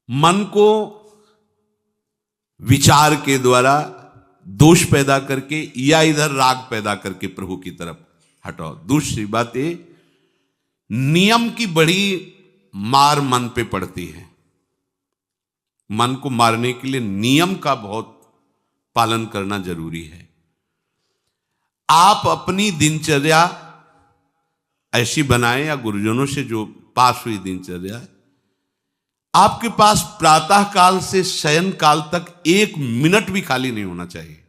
मन को विचार के द्वारा दोष पैदा करके या इधर राग पैदा करके प्रभु की तरफ हटाओ। दूसरी बात ये, नियम की बड़ी मार मन पे पड़ती है। मन को मारने के लिए नियम का बहुत पालन करना जरूरी है। आप अपनी दिनचर्या ऐसी बनाएं, या गुरुजनों से जो पास हुई दिनचर्या, आपके पास प्रातः काल से शयन काल तक 1 मिनट भी खाली नहीं होना चाहिए।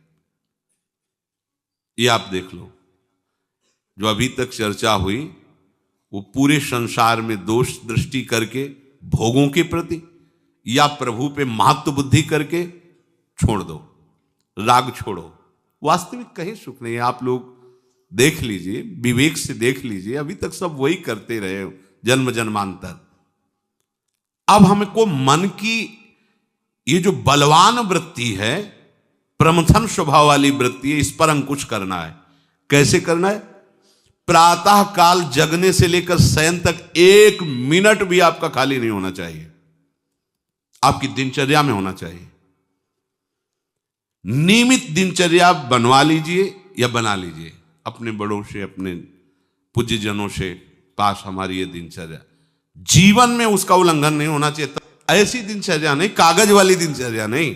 ये आप देख लो, जो अभी तक चर्चा हुई वो पूरे संसार में दोष दृष्टि करके भोगों के प्रति या प्रभु पे महत्व बुद्धि करके छोड़ दो, राग छोड़ो। वास्तविक कहीं सुख नहीं है। आप लोग देख लीजिए, विवेक से देख लीजिए, अभी तक सब वही करते रहे जन्म जन्मांतर। अब हमको मन की ये जो बलवान वृत्ति है, प्रमथन स्वभाव वाली वृत्ति है, इस पर अंकुश करना है। कैसे करना है? प्रातः काल जगने से लेकर शयन तक 1 मिनट भी आपका खाली नहीं होना चाहिए, आपकी दिनचर्या में होना चाहिए। नियमित दिनचर्या बनवा लीजिए या बना लीजिए अपने बड़ों से, अपने पूज्यजनों से पास हमारी ये दिनचर्या। जीवन में उसका उल्लंघन नहीं होना चाहिए। ऐसी दिनचर्या नहीं, कागज वाली दिनचर्या नहीं,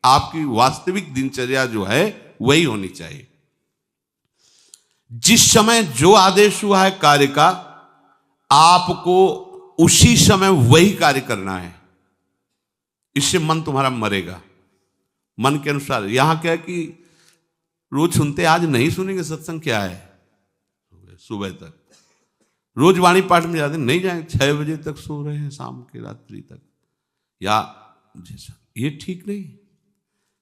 आपकी वास्तविक दिनचर्या जो है वही होनी चाहिए। जिस समय जो आदेश हुआ है कार्य का, आपको उसी समय वही कार्य करना है। इससे मन तुम्हारा मरेगा, मन के अनुसार। यहां क्या है कि रोज सुनते, आज नहीं सुनेंगे सत्संग, क्या है सुबह तक रोज वाणी पाठ में जाते, नहीं जाएंगे, 6 बजे तक सो रहे हैं, शाम के रात्रि तक, या जैसा, ये ठीक नहीं।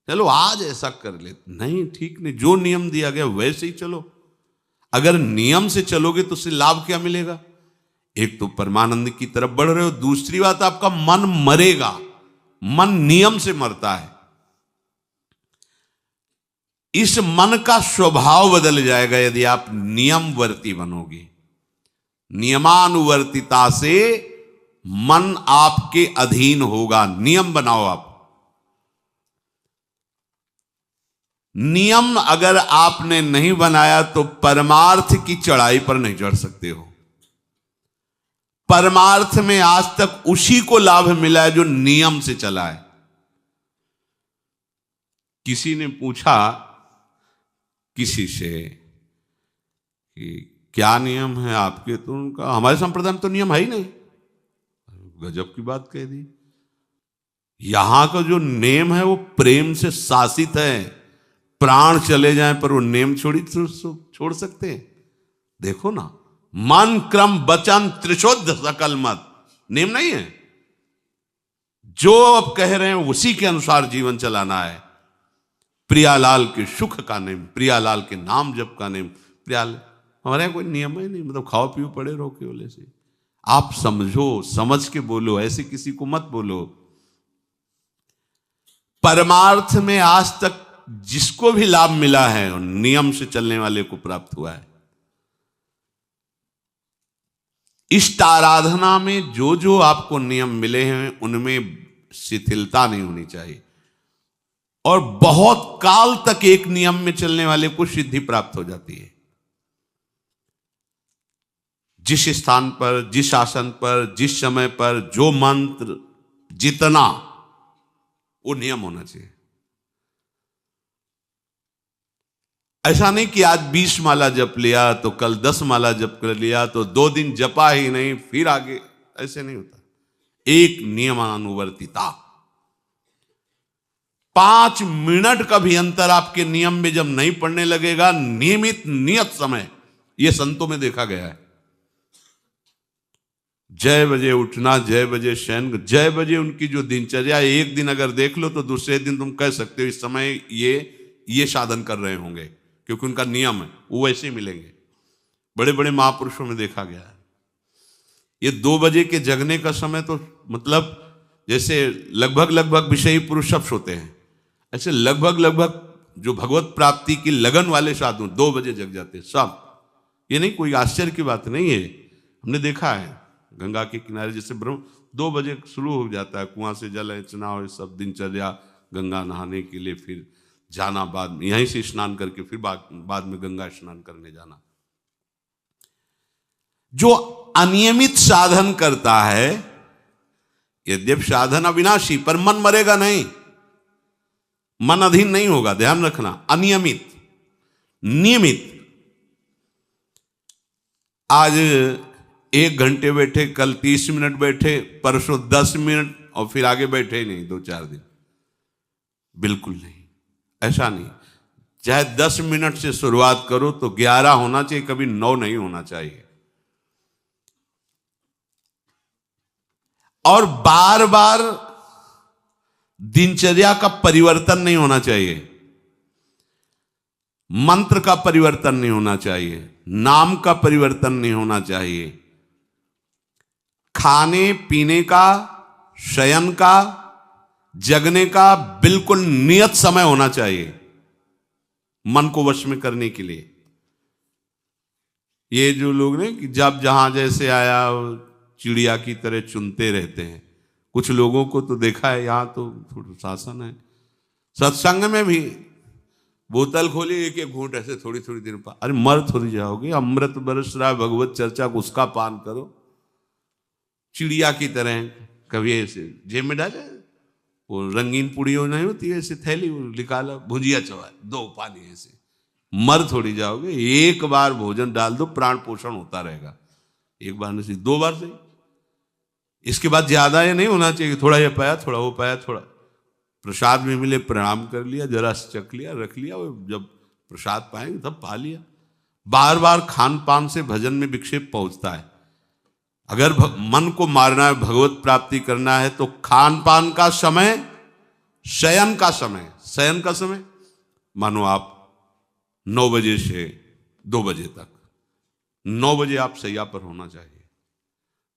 चलो आज ऐसा कर ले, नहीं ठीक नहीं। जो नियम दिया गया वैसे ही चलो। अगर नियम से चलोगे तो उससे लाभ क्या मिलेगा? एक तो परमानंद की तरफ बढ़ रहे हो, दूसरी बात आपका मन मरेगा। मन नियम से मरता है। इस मन का स्वभाव बदल जाएगा यदि आप नियमवर्ती बनोगे। नियमानुवर्तिता से मन आपके अधीन होगा। नियम बनाओ आप। नियम अगर आपने नहीं बनाया तो परमार्थ की चढ़ाई पर नहीं चढ़ सकते हो। परमार्थ में आज तक उसी को लाभ मिला है जो नियम से चला है। किसी ने पूछा किसी से कि क्या नियम है आपके, तो उनका हमारे संप्रदाय में तो नियम है ही नहीं। गजब की बात कह दी। यहां का जो नेम है वो प्रेम से शासित है। प्राण चले जाएं पर वो नेम छोड़ सकते हैं? देखो ना, मन क्रम वचन त्रिशुद्ध सकल मत, नेम नहीं है। जो अब कह रहे हैं उसी के अनुसार जीवन चलाना है। प्रियालाल के सुख का नेम, प्रियालाल के नाम जप का नेम। प्रियालाल हमारे यहाँ कोई नियम ही नहीं, मतलब खाओ पियो पड़े रहो केवल ऐसे। आप समझो, समझ के बोलो, ऐसे किसी को मत बोलो। परमार्थ में आज तक जिसको भी लाभ मिला है नियम से चलने वाले को प्राप्त हुआ है। इष्ट आराधना में जो जो आपको नियम मिले हैं उनमें शिथिलता नहीं होनी चाहिए, और बहुत काल तक एक नियम में चलने वाले को सिद्धि प्राप्त हो जाती है। जिस स्थान पर, जिस आसन पर, जिस समय पर जो मंत्र जितना, वो नियम होना चाहिए। ऐसा नहीं कि आज 20 माला जप लिया तो कल 10 माला जप कर लिया तो 2 दिन जपा ही नहीं फिर आगे, ऐसे नहीं होता। एक नियमानुवर्तिता। 5 मिनट का भी अंतर आपके नियम में जब नहीं पड़ने लगेगा, नियमित नियत समय, यह संतों में देखा गया है। 6 बजे उठना, 6 बजे शयन, 6 बजे उनकी जो दिनचर्या, एक दिन अगर देख लो तो दूसरे दिन तुम कह सकते हो इस समय ये साधन कर रहे होंगे, क्योंकि उनका नियम है, वो वैसे ही मिलेंगे। बड़े बड़े महापुरुषों में देखा गया है। ये 2 बजे के जगने का समय तो मतलब जैसे लगभग विषयी पुरुष सब सोते हैं, ऐसे लगभग जो भगवत प्राप्ति की लगन वाले साधु 2 बजे जग जाते हैं सब। ये नहीं कोई आश्चर्य की बात नहीं है, हमने देखा है। गंगा के किनारे जैसे ब्रह्म 2 बजे शुरू हो जाता है, कुआं से जल खींचना और सब दिनचर्या, गंगा नहाने के लिए, फिर जाना बाद में, यहीं से स्नान करके फिर बाद में गंगा स्नान करने जाना। जो अनियमित साधन करता है, यद्यप साधन अविनाशी, पर मन मरेगा नहीं, मन अधीन नहीं होगा, ध्यान रखना। अनियमित, नियमित, आज 1 घंटे बैठे, कल 30 मिनट बैठे, परसों 10 मिनट, और फिर आगे बैठे ही नहीं 2-4 दिन, बिल्कुल नहीं, ऐसा नहीं। चाहे 10 मिनट से शुरुआत करो तो 11 होना चाहिए, कभी 9 नहीं होना चाहिए। और बार बार दिनचर्या का परिवर्तन नहीं होना चाहिए, मंत्र का परिवर्तन नहीं होना चाहिए, नाम का परिवर्तन नहीं होना चाहिए। खाने पीने का, शयन का, जगने का बिल्कुल नियत समय होना चाहिए मन को वश में करने के लिए। ये जो लोग ने कि जब जहां जैसे आया चिड़िया की तरह चुनते रहते हैं, कुछ लोगों को तो देखा है, यहां तो थोड़ा शासन है। सत्संग में भी बोतल खोली, एक घूंट ऐसे थोड़ी थोड़ी देर पर, अरे मर थोड़ी जाओगे, अमृत बरस रहा है, भगवत चर्चा को उसका पान करो। चिड़िया की तरह कभी ऐसे जेब में डाले, वो रंगीन पुड़ियों नहीं होती ऐसे थैली, निकाला, भुजिया चबा, 2 पानी, ऐसे मर थोड़ी जाओगे। एक बार भोजन डाल दो, प्राण पोषण होता रहेगा, एक बार नहीं 2 बार से। इसके बाद ज्यादा ये नहीं होना चाहिए, थोड़ा ये पाया, थोड़ा वो पाया, थोड़ा प्रसाद में मिले प्रणाम कर लिया, जरा चख लिया, रख लिया, और जब प्रसाद पाएंगे तब पा लिया। बार बार खान पान से भजन में विक्षेप पहुंचता है। अगर मन को मारना है, भगवत प्राप्ति करना है, तो खान पान का समय, शयन का समय, शयन का समय मानो आप 9 बजे से 2 बजे तक, 9 बजे आप सैया पर होना चाहिए।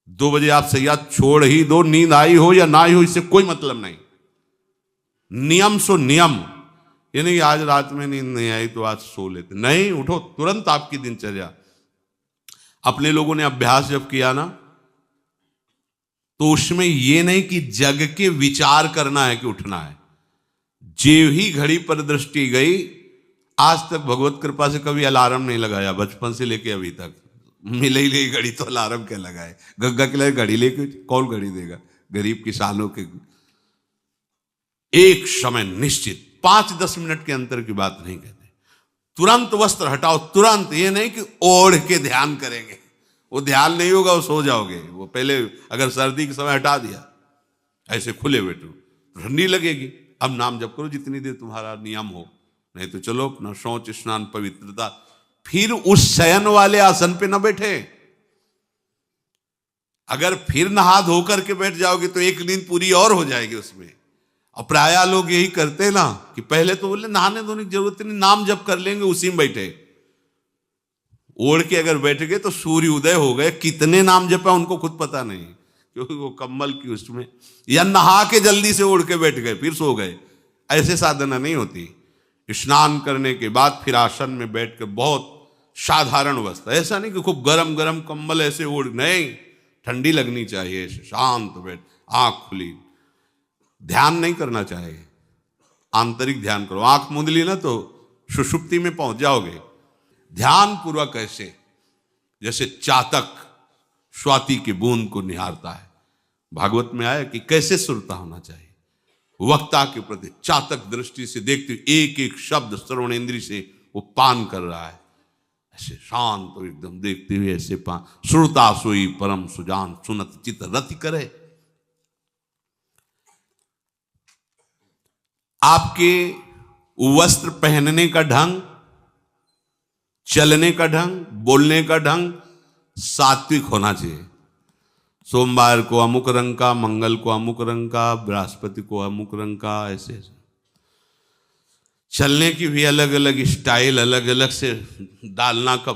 2 बजे आप सैया छोड़ ही दो, नींद आई हो या ना आई हो, इससे कोई मतलब नहीं। नियम सो नियम, ये नहीं आज रात में नींद नहीं आई तो आज सो लेते, नहीं, उठो तुरंत आपकी दिनचर्या। अपने लोगों ने अभ्यास जब किया ना, तो उसमें यह नहीं कि जग के विचार करना है कि उठना है। जेव ही घड़ी पर दृष्टि गई, आज तक भगवत कृपा से कभी अलार्म नहीं लगाया, बचपन से लेके अभी तक। मिले ही ले घड़ी तो अलार्म क्या लगाए, गग्गा के लिए घड़ी लेके कौन घड़ी देगा, गरीब किसानों के। एक समय निश्चित, 5-10 मिनट के अंतर की बात नहीं कहते, तुरंत वस्त्र हटाओ, तुरंत। ये नहीं कि ओढ़ के ध्यान करेंगे, वो ध्यान नहीं होगा, वो सो जाओगे। वो पहले अगर सर्दी के समय हटा दिया, ऐसे खुले बैठो, ठंडी लगेगी। अब नाम जप करो जितनी देर तुम्हारा नियम हो, नहीं तो चलो अपना शौच स्नान पवित्रता, फिर उस शयन वाले आसन पे न बैठे। अगर फिर नहा धो करके बैठ जाओगे तो एक नींद पूरी और हो जाएगी उसमें। और प्राय लोग यही करते ना कि पहले तो बोले नहाने धोने की जरूरत नहीं, नाम जप कर लेंगे, उसी में बैठे। ओढ़ के अगर बैठ गए तो सूर्य उदय हो गए, कितने नाम जपा उनको खुद पता नहीं, क्योंकि वो कम्बल की उसमें, या नहा के जल्दी से ओढ़ के बैठ गए फिर सो गए। ऐसे साधना नहीं होती। स्नान करने के बाद फिर आसन में बैठ कर बहुत साधारण अवस्था, ऐसा नहीं कि खूब गरम गरम कम्बल ऐसे ओढ़, नहीं, ठंडी लगनी चाहिए, शांत बैठ, आंख खुली। ध्यान नहीं करना चाहिए, आंतरिक ध्यान करो। आंख मूंद ली ना तो सुषुप्ति में पहुंच जाओगे। ध्यान पूर्वक ऐसे, जैसे चातक स्वाति की बूंद को निहारता है। भागवत में आया कि कैसे सुरता होना चाहिए, वक्ता के प्रति चातक दृष्टि से देखते हुए एक एक शब्द श्रवण इंद्री से वो पान कर रहा है, ऐसे शांत तो एकदम देखते हुए ऐसे पान। श्रुता सोई परम सुजान, सुनत चित रति करे। आपके वस्त्र पहनने का ढंग, चलने का ढंग, बोलने का ढंग सात्विक होना चाहिए। सोमवार को अमुक रंग का, मंगल को अमुक रंग का, बृहस्पति को अमुक रंग का, ऐसे ऐसे। चलने की भी अलग अलग स्टाइल, अलग अलग से डालना का